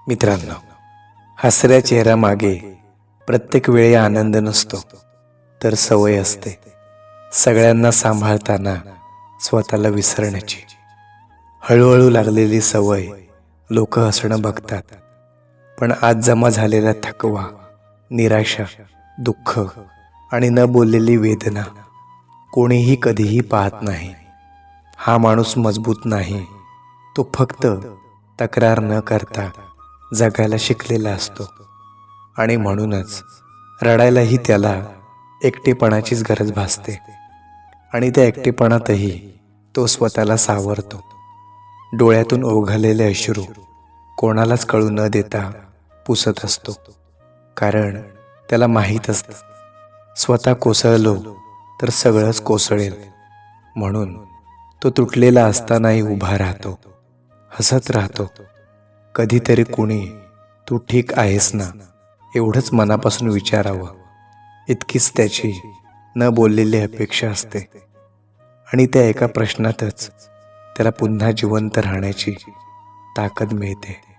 मित्रांनो, हसऱ्या चेहऱ्यामागे प्रत्येक वेळी आनंद नसतो, तर सवय असते सगळ्यांना सांभाळताना स्वतःला विसरण्याची. हळूहळू लागलेली सवय लोक हसणं बघतात, पण आज जमा झालेला थकवा, निराशा, दुःख आणि न बोललेली वेदना कोणीही कधीही पाहत नाही. हा माणूस मजबूत नाही, तो फक्त तक्रार न करता जगायला शिकलेला असतो. आणि म्हणूनच रडायलाही त्याला एकटेपणाचीच गरज भासते. आणि त्या एकटेपणातही तो स्वतःला सावरतो. डोळ्यातून ओघळलेले अश्रू कोणालाच कळू न देता पुसत असतो, कारण त्याला माहीत असतं स्वतः कोसळलो तर सगळंच कोसळेल. म्हणून तो तुटलेला असतानाही उभा राहतो, हसत राहतो. कधीतरी कुणी तू ठीक आहेस ना एवढंच मनापासून विचारावं, इतकीच त्याची न बोललेली अपेक्षा असते. आणि त्या एका प्रश्नातच त्याला पुन्हा जिवंत राहण्याची ताकद मिळते.